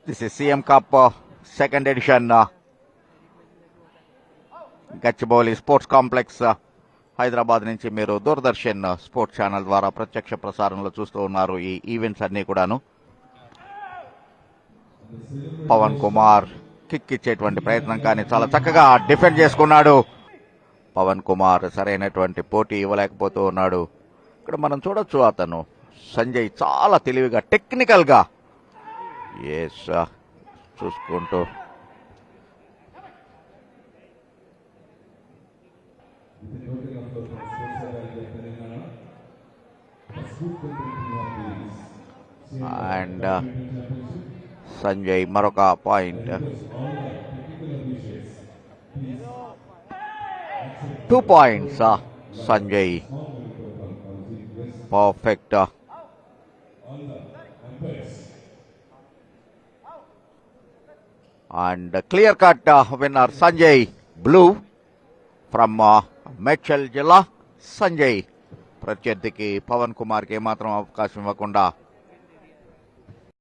This is CM cup second edition Gachibowli sports complex Hyderabad నుంచి మీరు Doordarshan sports channel ద్వారా ప్రత్యక్ష ప్రసారంలో చూస్తూ ఉన్నారు ఈ ఈవెంట్స్ అన్ని కూడాను. పవన్ కుమార్ కిక్ ఇచ్చేటువంటి ప్రయత్నం కానీ చాలా చక్కగా డిఫెండ్ చేసుకున్నాడు. పవన్ కుమార్ సరైనటువంటి పోటీ ఇవ్వలేకపోతూ ఉన్నాడు. ఇక్కడ మనం చూడొచ్చు అతను సంజయ్ చాలా తెలివిగా టెక్నికల్ గా చూసుకుంటూ అండ్ సంజయ్ మరొక point. 2 points Sanjay perfect. And clear cut winner Sanjay blue from Medchal జిల్లా. సంజయ్ ప్రత్యర్థికి పవన్ కుమార్కి ఏమాత్రం అవకాశం ఇవ్వకుండా